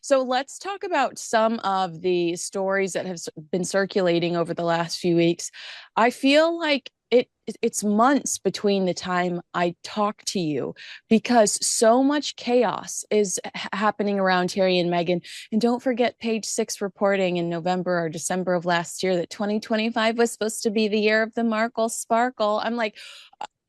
So let's talk about some of the stories that have been circulating over the last few weeks. I feel like it's months between the time I talk to you because so much chaos is happening around Harry and Meghan. And don't forget Page Six reporting in November or December of last year that 2025 was supposed to be the year of the Markle Sparkle. I'm like,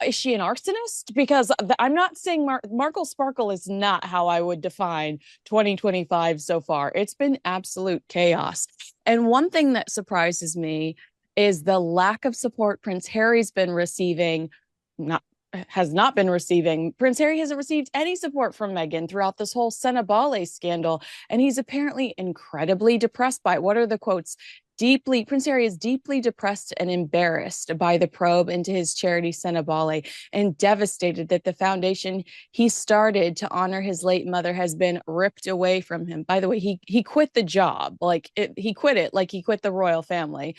is she an arsonist? Because I'm not saying Markle Sparkle is not how I would define 2025 so far. It's been absolute chaos. And one thing that surprises me is the lack of support Prince Harry's been receiving, not has not been receiving. Prince Harry hasn't received any support from Meghan throughout this whole Sentebale scandal. And he's apparently incredibly depressed by it. What are the quotes? Prince Harry is deeply depressed and embarrassed by the probe into his charity Sentebale and devastated that the foundation he started to honor his late mother has been ripped away from him. By the way, he quit the job, he quit it like he quit the royal family.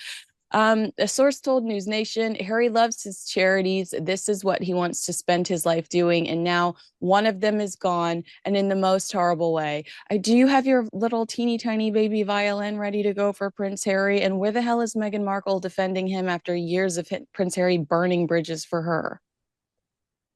A source told News Nation, Harry loves his charities. This is what he wants to spend his life doing. And now one of them is gone, and in the most horrible way. Do you have your little teeny tiny baby violin ready to go for Prince Harry? And where the hell is Meghan Markle defending him after years of Prince Harry burning bridges for her?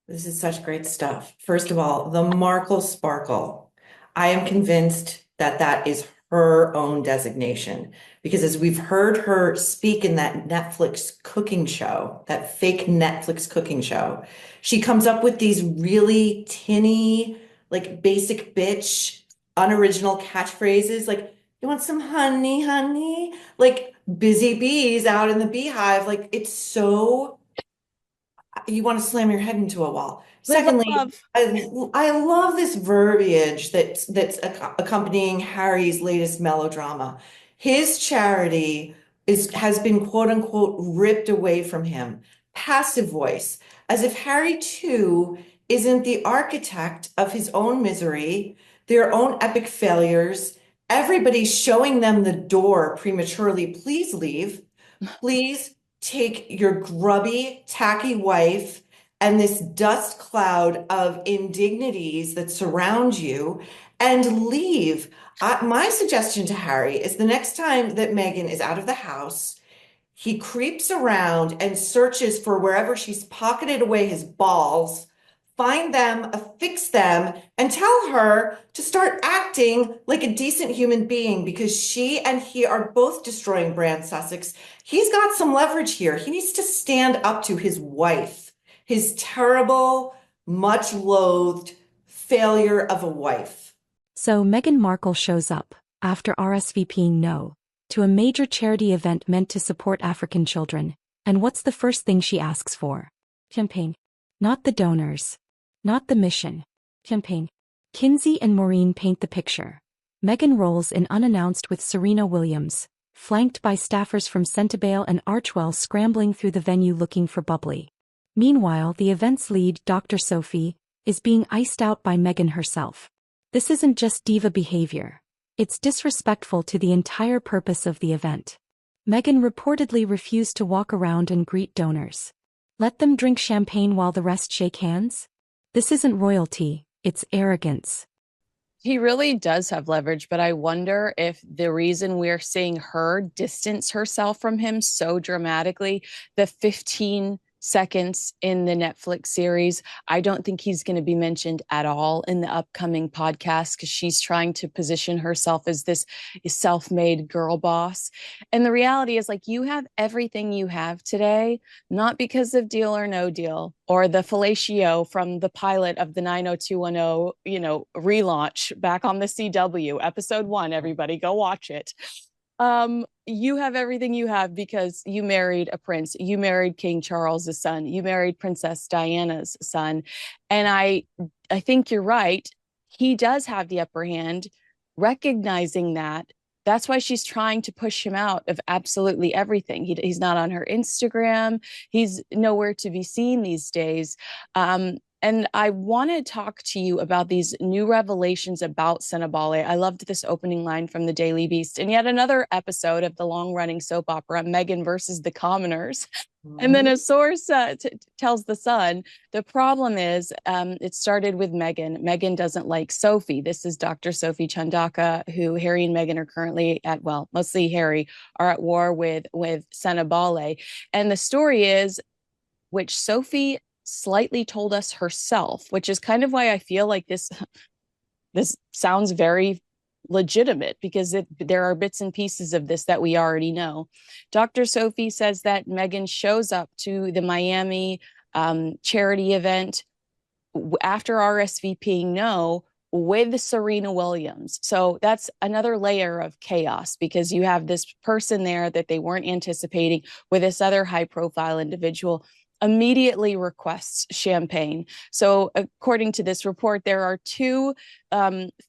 This is such great stuff. First of all, the Markle Sparkle. I am convinced that that is her own designation because as we've heard her speak in that Netflix cooking show, that fake Netflix cooking show, she comes up with these really tinny, like basic bitch, unoriginal catchphrases like, you want some honey, honey? Like busy bees out in the beehive. Like it's so you want to slam your head into a wall. Live Secondly, love. I love this verbiage that's accompanying Harry's latest melodrama. His charity has been quote unquote ripped away from him. Passive voice, as if Harry too isn't the architect of his own misery, their own epic failures. Everybody's showing them the door prematurely. Please leave. Please take your grubby, tacky wife and this dust cloud of indignities that surround you and leave. My suggestion to Harry is the next time that Meghan is out of the house, he creeps around and searches for wherever she's pocketed away his balls, find them, affix them, and tell her to start acting like a decent human being because she and he are both destroying Brand Sussex. He's got some leverage here. He needs to stand up to his wife, his terrible, much loathed failure of a wife. So Meghan Markle shows up, after RSVPing no, to a major charity event meant to support African children. And what's the first thing she asks for? Champagne. Not the donors. Not the mission. Champagne. Kinsey and Maureen paint the picture. Meghan rolls in unannounced with Serena Williams, flanked by staffers from Sentebale and Archwell scrambling through the venue looking for bubbly. Meanwhile, the event's lead, Dr. Sophie, is being iced out by Meghan herself. This isn't just diva behavior. It's disrespectful to the entire purpose of the event. Meghan reportedly refused to walk around and greet donors. Let them drink champagne while the rest shake hands? This isn't royalty, it's arrogance. He really does have leverage, but I wonder if the reason we're seeing her distance herself from him so dramatically, the 15 seconds in the Netflix series, I don't think he's going to be mentioned at all in the upcoming podcast because she's trying to position herself as this self-made girl boss. And the reality is, like, you have everything you have today, not because of Deal or No Deal or the fellatio from the pilot of the 90210, relaunch back on the CW, episode 1. Everybody go watch it. You have everything you have because you married a prince. You married King Charles's son. You married Princess Diana's son. And I think you're right. He does have the upper hand. Recognizing that, that's why she's trying to push him out of absolutely everything. He's not on her Instagram. He's nowhere to be seen these days. And I want to talk to you about these new revelations about Sentebale. I loved this opening line from the Daily Beast, and yet another episode of the long-running soap opera, Meghan versus the Commoners. And then a source tells The Sun, the problem is it started with Meghan. Meghan doesn't like Sophie. This is Dr. Sophie Chandaka, who Harry and Meghan are currently at, well, mostly Harry, are at war with Sentebale. And the story is, which Sophie slightly told us herself, which is kind of why I feel like this sounds very legitimate, because there are bits and pieces of this that we already know. Dr. Sophie says that Meghan shows up to the Miami charity event after RSVPing no with Serena Williams. So that's another layer of chaos, because you have this person there that they weren't anticipating with this other high profile individual immediately requests champagne. So according to this report, there are two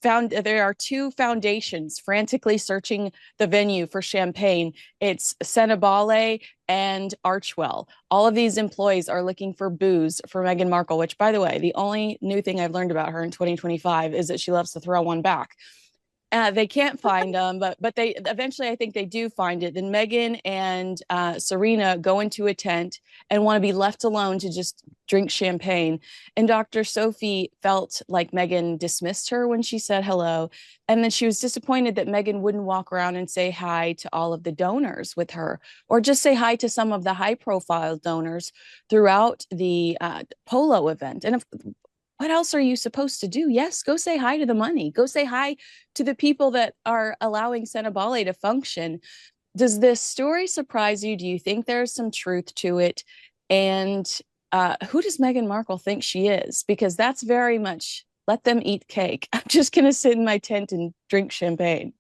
foundations frantically searching the venue for champagne. It's Sentebale and Archwell. All of these employees are looking for booze for Meghan Markle, which, by the way, the only new thing I've learned about her in 2025 is that she loves to throw one back. They can't find them, but they eventually, I think they do find it. Then Meghan and Serena go into a tent and want to be left alone to just drink champagne. And Dr. Sophie felt like Meghan dismissed her when she said hello. And then she was disappointed that Meghan wouldn't walk around and say hi to all of the donors with her, or just say hi to some of the high profile donors throughout the polo event. And what else are you supposed to do? Yes, go say hi to the money. Go say hi to the people that are allowing Sentebale to function. Does this story surprise you? Do you think there's some truth to it? And who does Meghan Markle think she is? Because that's very much let them eat cake. I'm just going to sit in my tent and drink champagne.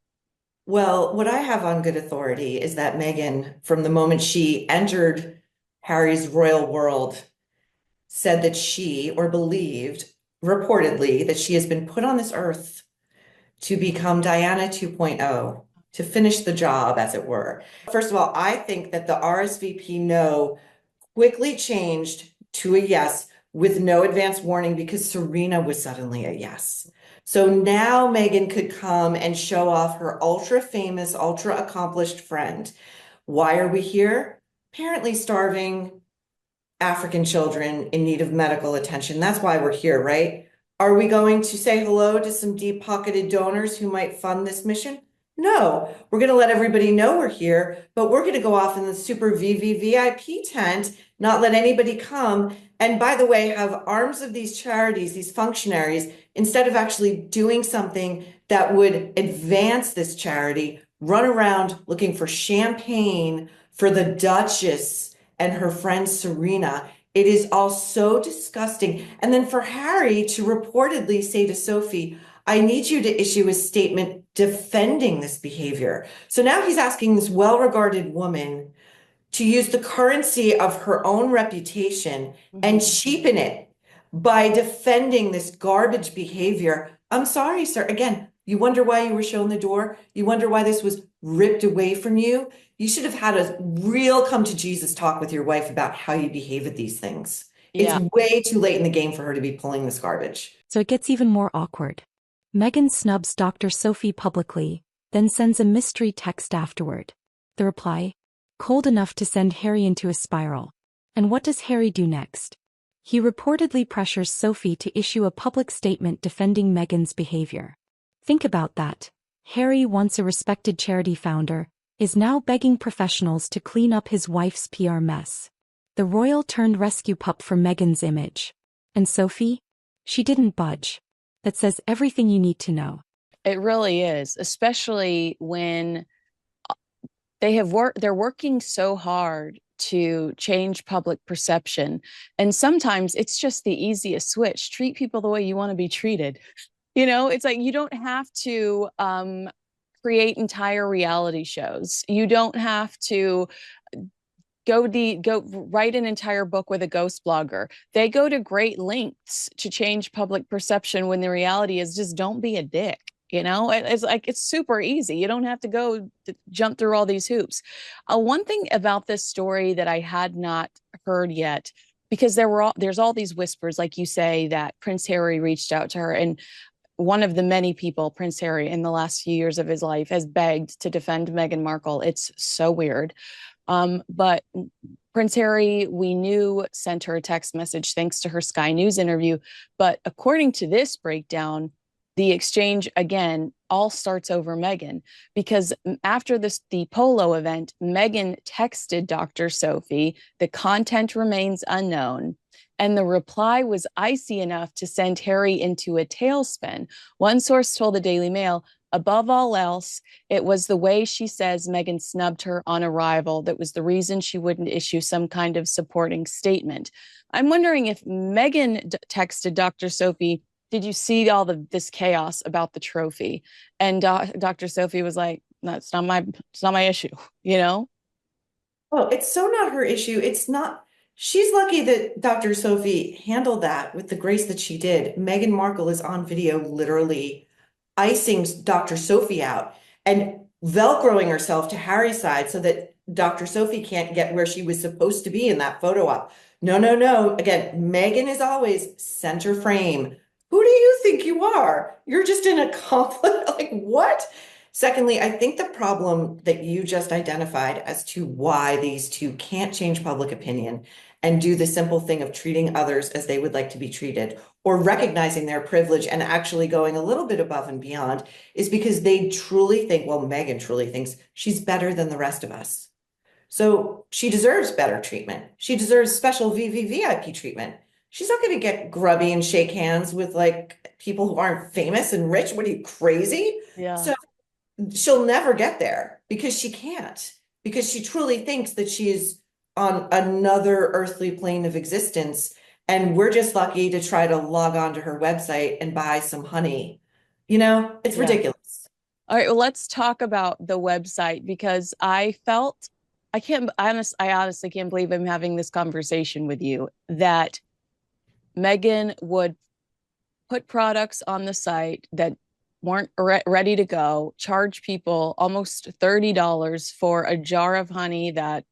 Well, what I have on good authority is that Meghan, from the moment she entered Harry's royal world, said that she, or believed reportedly, that she has been put on this earth to become Diana 2.0, to finish the job, as it were. First of all, I think that the RSVP no quickly changed to a yes with no advance warning, because Serena was suddenly a yes. So now Meghan could come and show off her ultra famous, ultra accomplished friend. Why are we here? Apparently starving African children in need of medical attention. That's why we're here, right? Are we going to say hello to some deep-pocketed donors who might fund this mission? No, we're going to let everybody know we're here, but we're going to go off in the super VVVIP tent, not let anybody come. And by the way, have arms of these charities, these functionaries, instead of actually doing something that would advance this charity, run around looking for champagne for the Duchess and her friend Serena. It is all so disgusting. And then for Harry to reportedly say to Sophie, I need you to issue a statement defending this behavior. So now he's asking this well-regarded woman to use the currency of her own reputation and cheapen it by defending this garbage behavior. I'm sorry, sir. Again, you wonder why you were shown the door? You wonder why this was ripped away from you? You should have had a real come to Jesus talk with your wife about how you behave at these things. Yeah. It's way too late in the game for her to be pulling this garbage. So it gets even more awkward. Meghan snubs Dr. Sophie publicly, then sends a mystery text afterward. The reply? Cold enough to send Harry into a spiral. And what does Harry do next? He reportedly pressures Sophie to issue a public statement defending Meghan's behavior. Think about that. Harry, once a respected charity founder, is now begging professionals to clean up his wife's PR mess. The royal turned rescue pup for Meghan's image. And Sophie? She didn't budge. That says everything you need to know. It really is, especially when they're working so hard to change public perception. And sometimes it's just the easiest switch. Treat people the way you want to be treated. It's like you don't have to create entire reality shows. You don't have to go write an entire book with a ghost blogger. They go to great lengths to change public perception when the reality is just don't be a dick. It's like it's super easy. You don't have to jump through all these hoops. One thing about this story that I had not heard yet because there's all these whispers, like you say, that Prince Harry reached out to her, and one of the many people, Prince Harry, in the last few years of his life, has begged to defend Meghan Markle. It's so weird. But Prince Harry, we knew, sent her a text message thanks to her Sky News interview. But according to this breakdown, the exchange again all starts over Meghan, because after the polo event, Meghan texted Dr. Sophie, the content remains unknown. And the reply was icy enough to send Harry into a tailspin. One source told the Daily Mail, above all else, it was the way she says Meghan snubbed her on arrival that was the reason she wouldn't issue some kind of supporting statement. I'm wondering if Meghan texted Dr. Sophie, did you see all this chaos about the trophy? And Dr. Sophie was like, no, it's not my issue, you know? Oh, it's so not her issue. It's not. She's lucky that Dr. Sophie handled that with the grace that she did. Meghan Markle is on video literally icing Dr. Sophie out and Velcroing herself to Harry's side so that Dr. Sophie can't get where she was supposed to be in that photo op. No, no, no. Again, Meghan is always center frame. Who do you think you are? You're just in a conflict. Like, what? Secondly, I think the problem that you just identified as to why these two can't change public opinion and do the simple thing of treating others as they would like to be treated, or recognizing their privilege and actually going a little bit above and beyond, is because they truly think, well, Meghan truly thinks she's better than the rest of us. So she deserves better treatment. She deserves special VVVIP treatment. She's not going to get grubby and shake hands with like people who aren't famous and rich. What are you, crazy? Yeah. So she'll never get there because she can't, because she truly thinks that she's on another earthly plane of existence. And we're just lucky to try to log on to her website and buy some honey. You know, it's Yeah. ridiculous. All right, well, let's talk about the website, because I honestly can't believe I'm having this conversation with you, that Meghan would put products on the site that weren't ready to go, charge people almost $30 for a jar of honey that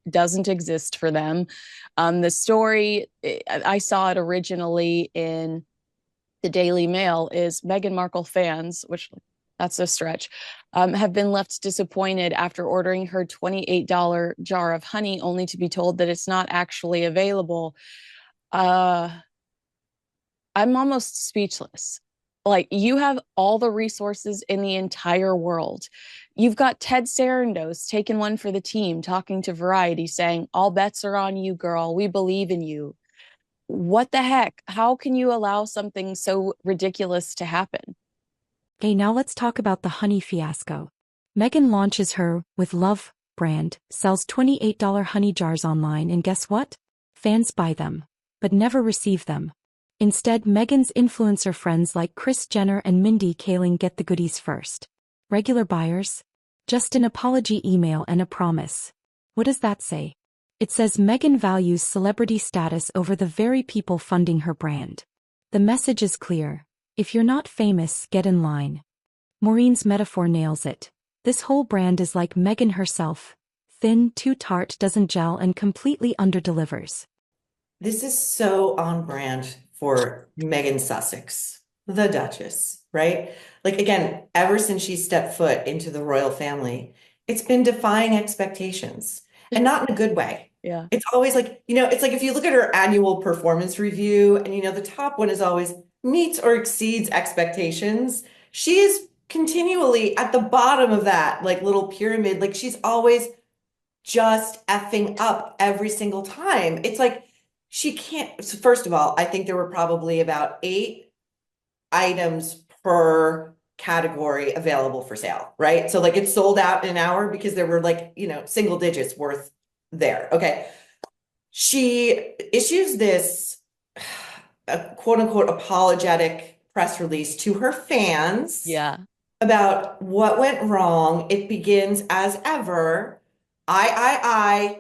doesn't exist for them. The story, I saw it originally in the Daily Mail, is Meghan Markle fans, which that's a stretch, have been left disappointed after ordering her $28 jar of honey, only to be told that it's not actually available. I'm almost speechless. Like, you have all the resources in the entire world. You've got Ted Sarandos taking one for the team, talking to Variety, saying, all bets are on you, girl. We believe in you. What the heck? How can you allow something so ridiculous to happen? Okay, now let's talk about the honey fiasco. Meghan launches her With Love brand, sells $28 honey jars online, and guess what? Fans buy them, but never receive them. Instead, Meghan's influencer friends like Kris Jenner and Mindy Kaling get the goodies first. Regular buyers? Just an apology email and a promise. What does that say? It says Meghan values celebrity status over the very people funding her brand. The message is clear. If you're not famous, get in line. Maureen's metaphor nails it. This whole brand is like Meghan herself. Thin, too tart, doesn't gel, and completely underdelivers. This is so on brand for Meghan Sussex, the Duchess, right? Like, again, ever since she stepped foot into the royal family, it's been defying expectations, and not in a good way. Yeah. It's always like, it's like if you look at her annual performance review and, the top one is always meets or exceeds expectations. She is continually at the bottom of that, like, little pyramid. Like, she's always just effing up every single time. It's like, she can't. First of all, I think there were probably about 8 items per category available for sale, right? So like, it sold out in an hour because there were like, single digits worth there. Okay. She issues this quote unquote apologetic press release to her fans. Yeah. About what went wrong. It begins as ever.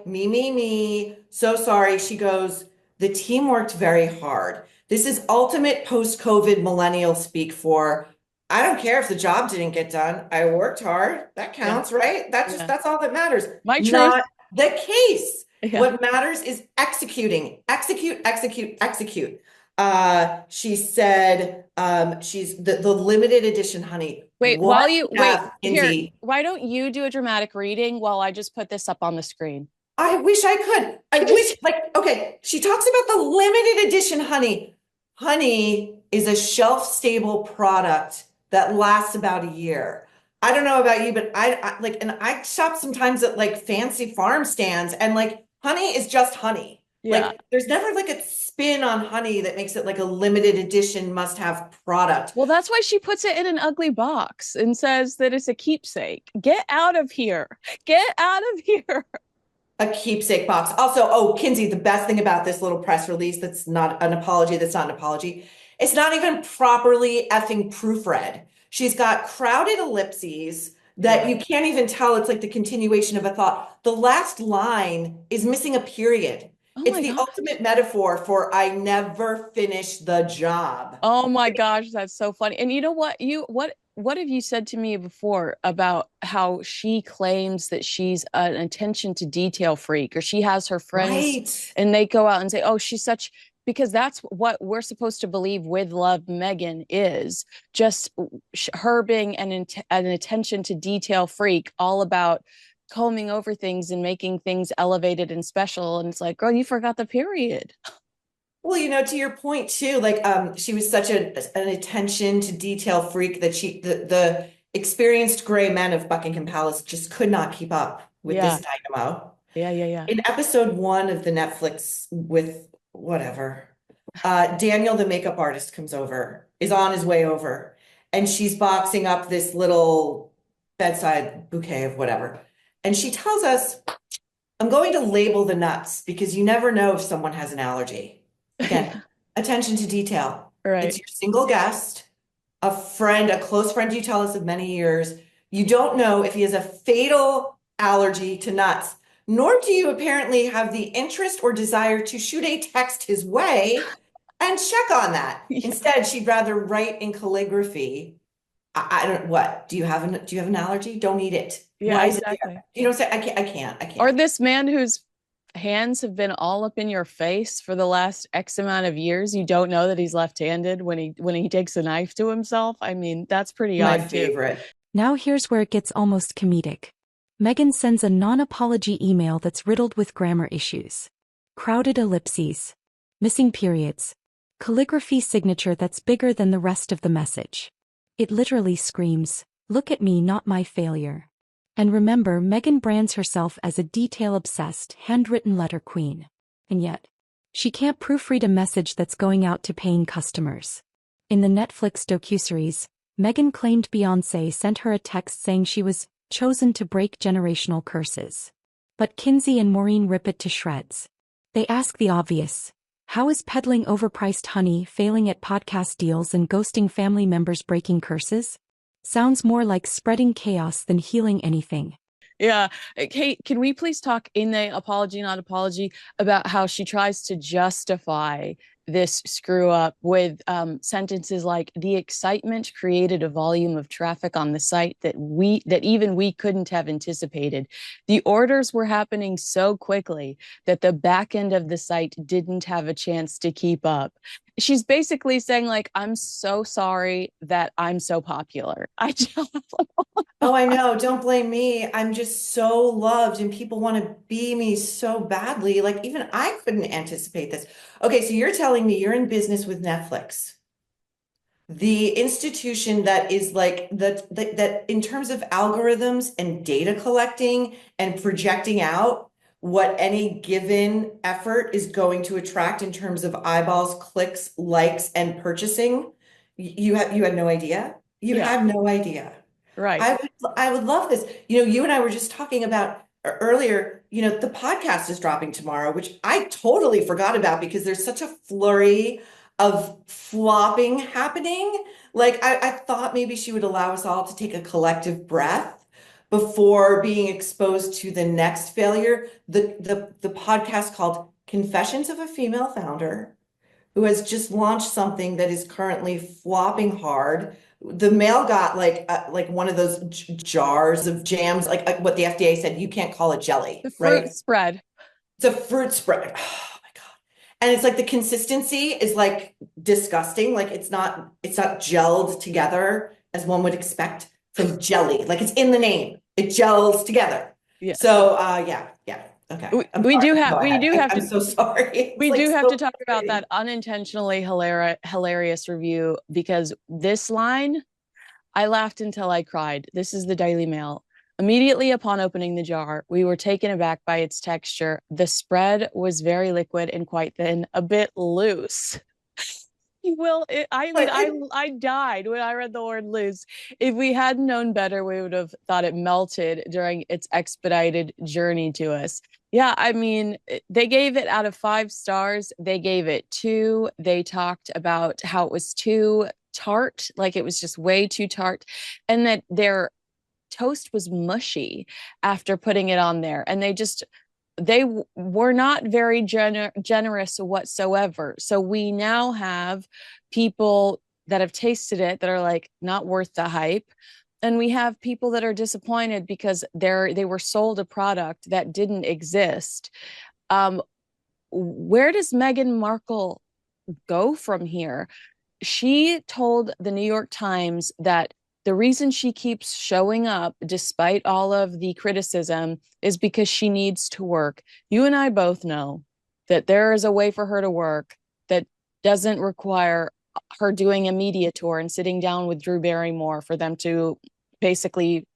Me, so sorry. She goes, the team worked very hard. This is ultimate post-COVID millennial speak for, I don't care if the job didn't get done. I worked hard. That counts, right? That's all that matters. My truth. Not the case. Yeah. What matters is executing, execute, execute, execute. She said, she's the limited edition, honey. Wait, What while you wait have here, Kinsey? why don't you do a dramatic reading while I just put this up on the screen? I wish I could. I wish, like, okay, she talks about the limited edition honey. Honey is a shelf-stable product that lasts about a year. I don't know about you, but I like, and I shop sometimes at like fancy farm stands, and like honey is just honey. Yeah. Like, there's never like a spin on honey that makes it like a limited edition must-have product. Well, that's why she puts it in an ugly box and says that it's a keepsake. Get out of here. Get out of here. A keepsake box. Also, oh, Kinsey, the best thing about this little press release that's not an apology, it's not even properly effing proofread. She's got crowded ellipses that you can't even tell it's like the continuation of a thought. The last line is missing a period. Oh It's my the God. ultimate metaphor for I never finished the job. Oh my gosh, that's so funny. And you know what? What have you said to me before about how she claims that she's an attention to detail freak, or she has her friends Right. and they go out and say, "Oh, she's such," because that's what we're supposed to believe with Love Meghan is just her being an attention to detail freak, all about combing over things and making things elevated and special. And it's like, girl, you forgot the period. Well, to your point too, like she was such an attention to detail freak that the experienced gray men of Buckingham Palace just could not keep up with Yeah. this dynamo. Yeah. In episode 1 of the Netflix with whatever, Daniel, the makeup artist, is on his way over, and she's boxing up this little bedside bouquet of whatever. And she tells us, I'm going to label the nuts because you never know if someone has an allergy. Again, attention to detail. Right. It's your single guest, a friend, a close friend you tell us of many years. You don't know if he has a fatal allergy to nuts, nor do you apparently have the interest or desire to shoot a text his way and check on that. Yeah. Instead, she'd rather write in calligraphy. I don't, what? Do you have an allergy? Don't eat it. Yeah, Why is it exactly. there? You know what I'm saying? I can't. Or this man whose hands have been all up in your face for the last X amount of years. You don't know that he's left-handed when he takes a knife to himself. I mean, that's pretty My odd too. favorite. Now here's where it gets almost comedic. Meghan sends a non-apology email that's riddled with grammar issues. Crowded ellipses. Missing periods. Calligraphy signature that's bigger than the rest of the message. It literally screams, "Look at me, not my failure." And remember, Meghan brands herself as a detail-obsessed, handwritten letter queen. And yet, she can't proofread a message that's going out to paying customers. In the Netflix docuseries, Meghan claimed Beyoncé sent her a text saying she was chosen to break generational curses. But Kinsey and Maureen rip it to shreds. They ask the obvious. How is peddling overpriced honey, failing at podcast deals, and ghosting family members breaking curses? Sounds more like spreading chaos than healing anything. Yeah. Kate, can we please talk in the apology, not apology, about how she tries to justify this screw up with sentences like the excitement created a volume of traffic on the site that even we couldn't have anticipated. The orders were happening so quickly that the back end of the site didn't have a chance to keep up. She's basically saying, like, I'm so sorry that I'm so popular. I just Oh, I know. Don't blame me. I'm just so loved and people want to be me so badly. Like, even I couldn't anticipate this. Okay, so you're telling me you're in business with Netflix, the institution that is like that in terms of algorithms and data collecting and projecting out what any given effort is going to attract in terms of eyeballs, clicks, likes, and purchasing. You had no idea. You Yeah. have no idea. right. I would love this. You and I were just talking about earlier, the podcast is dropping tomorrow, which I totally forgot about because there's such a flurry of flopping happening. Like I thought maybe she would allow us all to take a collective breath before being exposed to the next failure. The podcast called Confessions of a Female Founder, who has just launched something that is currently flopping hard. The mail got like one of those jars of jams, like what the FDA said you can't call it jelly, The fruit right? spread. It's a fruit spread. Oh my God. And it's like the consistency is like disgusting. Like it's not gelled together as one would expect from jelly. Like it's in the name. It gels together. Yes. So yeah. Okay. I'm We sorry. do Go have we ahead. do have I'm to so sorry. It's we like do have so to talk about that frustrating. unintentionally hilarious review, because this line, I laughed until I cried. This is the Daily Mail. Immediately upon opening the jar, we were taken aback by its texture. The spread was very liquid and quite thin, a bit loose. Well, I mean, But I died when I read the word loose. If we had known better, we would have thought it melted during its expedited journey to us. Yeah, I mean, they gave it out of 5 stars. They gave it 2. They talked about how it was too tart, like it was just way too tart, and that their toast was mushy after putting it on there. And they were not very generous whatsoever. So we now have people that have tasted it that are like not worth the hype. And we have people that are disappointed because they were sold a product that didn't exist. Um, where does Meghan Markle go from here? She told the New York Times that the reason she keeps showing up despite all of the criticism is because she needs to work. You and I both know that there is a way for her to work that doesn't require her doing a media tour and sitting down with Drew Barrymore for them to basically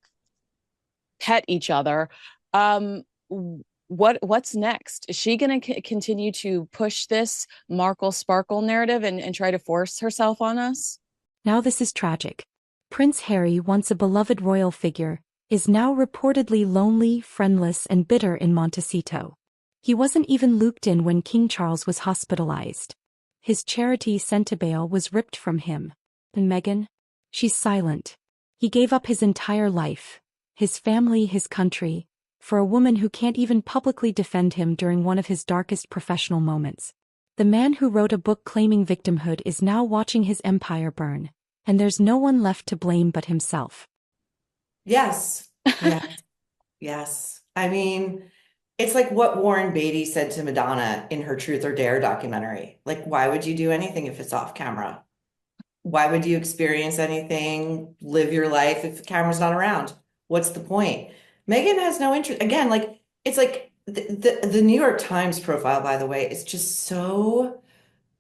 pet each other. Um, what's next? Is she going to continue to push this Markle Sparkle narrative and try to force herself on us? Now this is tragic. Prince Harry, once a beloved royal figure, is now reportedly lonely, friendless, and bitter in Montecito. He wasn't even looped in when King Charles was hospitalized. His charity Sentebale was ripped from him. And Meghan? She's silent. He gave up his entire life, his family, his country, for a woman who can't even publicly defend him during one of his darkest professional moments. The man who wrote a book claiming victimhood is now watching his empire burn, and there's no one left to blame but himself. Yes. Yes. Yes. I mean, it's like what Warren Beatty said to Madonna in her Truth or Dare documentary. Like, why would you do anything if it's off camera? Why would you experience anything, live your life if the camera's not around? What's the point? Megan has no interest. Again, like it's like the New York Times profile, by the way, is just so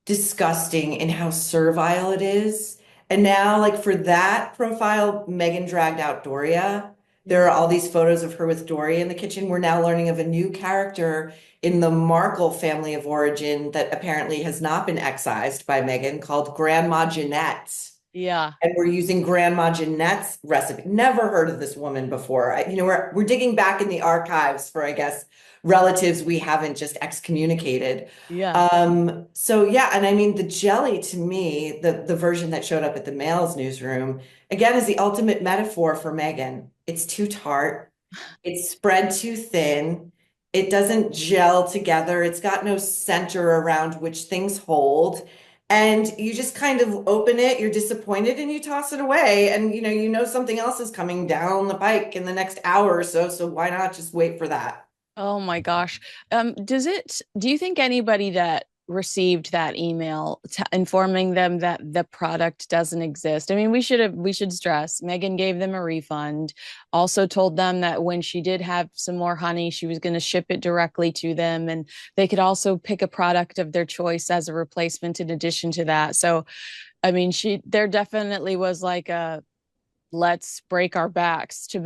disgusting in how servile it is. And now, like for that profile, Megan dragged out Doria. There are all these photos of her with Doria in the kitchen. We're now learning of a new character in the Markle family of origin that apparently has not been excised by Megan called Grandma Jeanette. Yeah. And we're using Grandma Jeanette's recipe. Never heard of this woman before. We're digging back in the archives for, I guess, relatives we haven't just excommunicated. Yeah. So yeah, and I mean the jelly to me, the version that showed up at the Mail's newsroom, again, is the ultimate metaphor for Megan. It's too tart, it's spread too thin, it doesn't gel together, it's got no center around which things hold. And you just kind of open it, you're disappointed, and you toss it away. And you know something else is coming down the pike in the next hour or so. So why not just wait for that? Oh my gosh. Do you think anybody that received that email informing them that the product doesn't exist? I mean, we should stress Megan gave them a refund, also told them that when she did have some more honey, she was going to ship it directly to them, and they could also pick a product of their choice as a replacement in addition to that. So, I mean, there definitely was like a let's break our backs to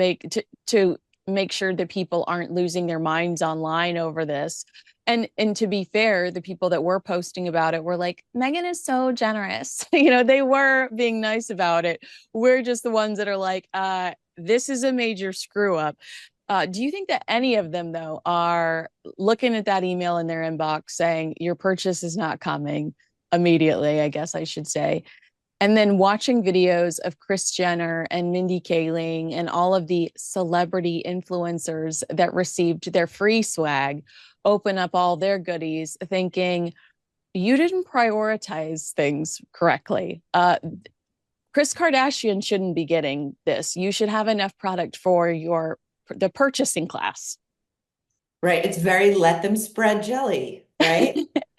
make sure that people aren't losing their minds online over this. And to be fair, the people that were posting about it were like, Megan is so generous. They were being nice about it. We're just the ones that are like, this is a major screw up. Do you think that any of them, though, are looking at that email in their inbox saying, your purchase is not coming immediately, I guess I should say, and then watching videos of Kris Jenner and Mindy Kaling and all of the celebrity influencers that received their free swag open up all their goodies, thinking, you didn't prioritize things correctly. Kris Kardashian shouldn't be getting this. You should have enough product for the purchasing class. Right. It's very let them spread jelly, right?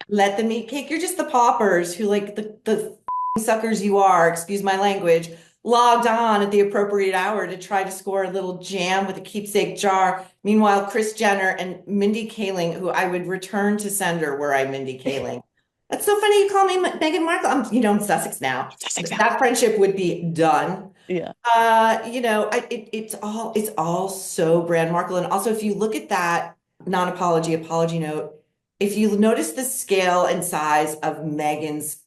Let them eat cake. You're just the paupers who, like the suckers you are, excuse my language, logged on at the appropriate hour to try to score a little jam with a keepsake jar. Meanwhile, Kris Jenner and Mindy Kaling, who I would return to sender were I Mindy Kaling. That's so funny you call me Meghan Markle. I'm Sussex now. Sussex now. That friendship would be done. Yeah. It's all so brand Markle. And also, if you look at that non-apology apology note, if you notice the scale and size of Meghan's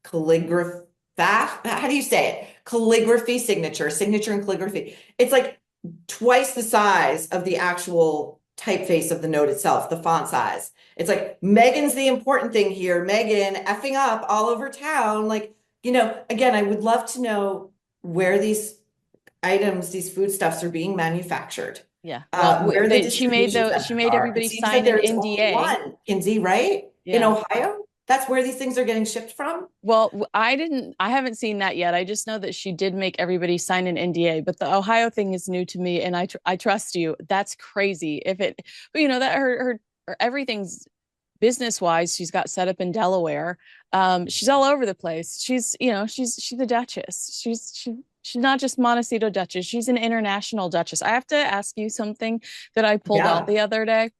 calligraphy, how do you say it? Calligraphy signature and calligraphy. It's like twice the size of the actual typeface of the note itself, the font size. It's like Meghan's the important thing here. Meghan effing up all over town. Like, again, I would love to know where these items, these foodstuffs are being manufactured. Yeah. Well, Where the she made distribution she centers made are. It everybody seems that sign an there's only NDA. one, Kinsey, right? In Yeah. Ohio? That's where these things are getting shipped from? Well, I haven't seen that yet. I just know that she did make everybody sign an NDA, but the Ohio thing is new to me, and I trust you. That's crazy. But that her everything's business wise, she's got set up in Delaware. She's all over the place. She's the Duchess. She's not just Montecito Duchess. She's an international Duchess. I have to ask you something that I pulled out Yeah. the other day.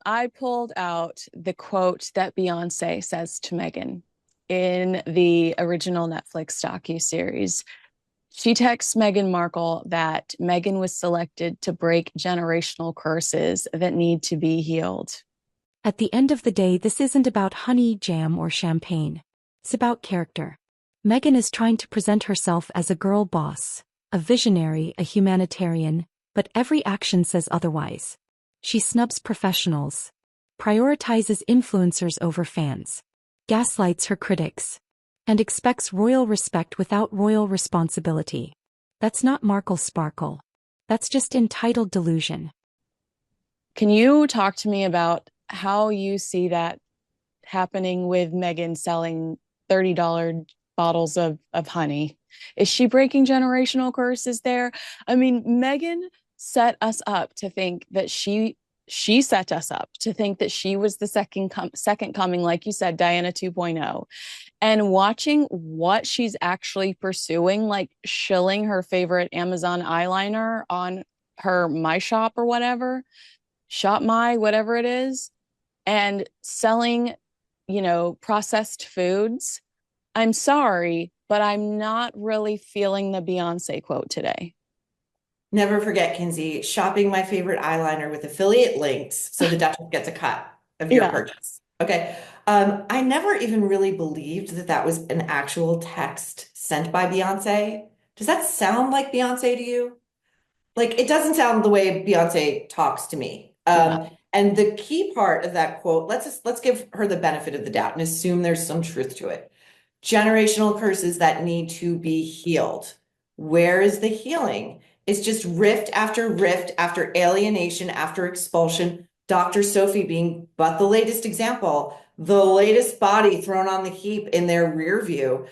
I pulled out the quote that Beyoncé says to Meghan in the original Netflix docuseries. She texts Meghan Markle that Meghan was selected to break generational curses that need to be healed. At the end of the day, this isn't about honey, jam, or champagne. It's about character. Meghan is trying to present herself as a girl boss, a visionary, a humanitarian, but every action says otherwise. She snubs professionals, prioritizes influencers over fans, gaslights her critics, and expects royal respect without royal responsibility. That's not Markle sparkle. That's just entitled delusion. Can you talk to me about how you see that happening with Meghan selling $30 bottles of honey? Is she breaking generational curses there? I mean, Meghan set us up to think that she set us up to think that she was the second coming, like you said, Diana 2.0. And watching what she's actually pursuing, like shilling her favorite Amazon eyeliner on her My Shop or whatever, Shop My, whatever it is, and selling, processed foods. I'm sorry, but I'm not really feeling the Beyoncé quote today. Never forget, Kinsey, shopping my favorite eyeliner with affiliate links so the Duchess gets a cut of your Yeah. purchase. Okay. I never even really believed that that was an actual text sent by Beyonce. Does that sound like Beyonce to you? Like, it doesn't sound the way Beyonce talks to me. Yeah. And the key part of that quote, let's give her the benefit of the doubt and assume there's some truth to it. Generational curses that need to be healed. Where is the healing? It's just rift after alienation, after expulsion. Dr. Sophie being but the latest example, the latest body thrown on the heap in their rear view.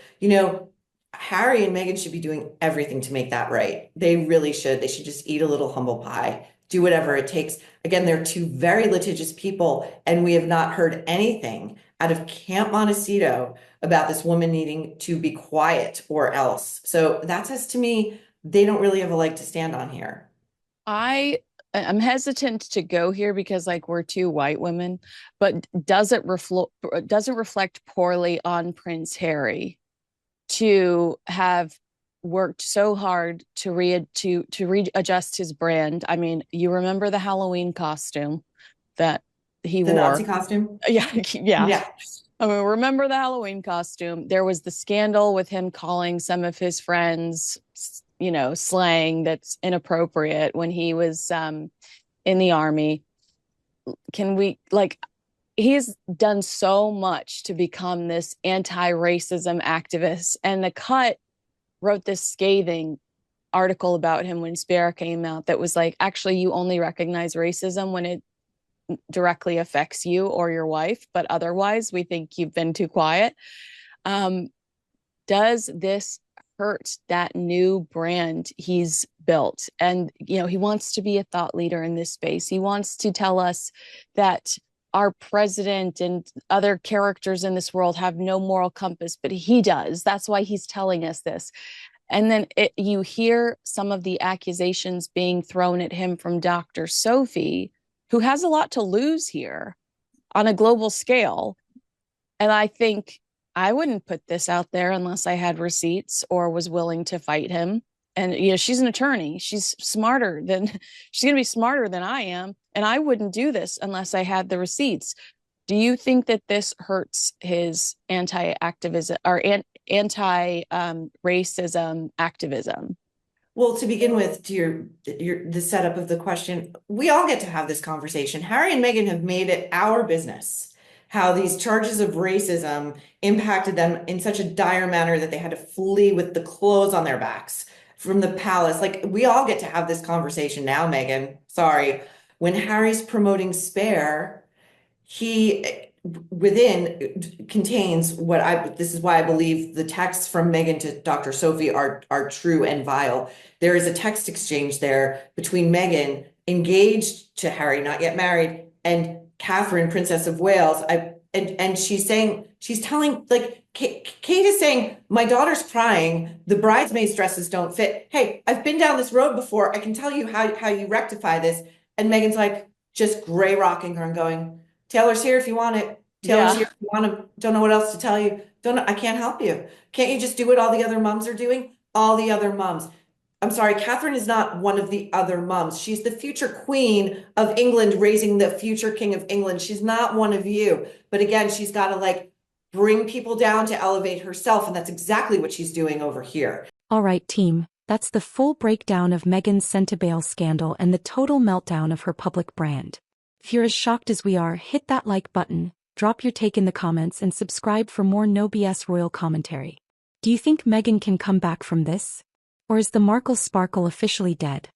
Harry and Meghan should be doing everything to make that right. They really should. They should just eat a little humble pie, do whatever it takes. Again, they're two very litigious people, and we have not heard anything out of Camp Montecito about this woman needing to be quiet or else. So that says to me, they don't really have a leg to stand on here. I'm hesitant to go here because we're two white women, but doesn't reflect poorly on Prince Harry to have worked so hard to readjust his brand. I mean, you remember the Halloween costume that he The wore? Nazi costume? Yeah, yeah. Yeah. I mean, remember the Halloween costume? There was the scandal with him calling some of his friends, slang that's inappropriate when he was in the army. He's done so much to become this anti-racism activist, and The Cut wrote this scathing article about him when Spare came out that was like, actually, you only recognize racism when it directly affects you or your wife, but otherwise we think you've been too quiet. Does this hurt that new brand he's built. And, he wants to be a thought leader in this space. He wants to tell us that our president and other characters in this world have no moral compass, but he does. That's why he's telling us this. And then you hear some of the accusations being thrown at him from Dr. Sophie, who has a lot to lose here on a global scale. And I think I wouldn't put this out there unless I had receipts or was willing to fight him. And, she's an attorney. She's going to be smarter than I am. And I wouldn't do this unless I had the receipts. Do you think that this hurts his anti-activism or anti-racism activism? Well, to begin with, to the setup of the question, we all get to have this conversation. Harry and Meghan have made it our business how these charges of racism impacted them in such a dire manner that they had to flee with the clothes on their backs from the palace. Like, we all get to have this conversation now, Meghan. Sorry. When Harry's promoting Spare, he within contains this is why I believe the texts from Meghan to Dr. Sophie are true and vile. There is a text exchange there between Meghan, engaged to Harry, not yet married, and Catherine, Princess of Wales. And she's telling, like, Kate is saying, my daughter's crying, the bridesmaids' dresses don't fit. Hey, I've been down this road before. I can tell you how you rectify this. And Meghan's like, just gray rocking her and going, Taylor's here if you want it. Taylor's here if you want to. Don't know what else to tell you. I can't help you. Can't you just do what all the other mums are doing? All the other mums. I'm sorry, Catherine is not one of the other mums. She's the future queen of England, raising the future king of England. She's not one of you. But again, she's got to bring people down to elevate herself. And that's exactly what she's doing over here. All right, team. That's the full breakdown of Meghan's Sentebale scandal and the total meltdown of her public brand. If you're as shocked as we are, hit that like button, drop your take in the comments, and subscribe for more no BS royal commentary. Do you think Meghan can come back from this? Or is the Markle sparkle officially dead?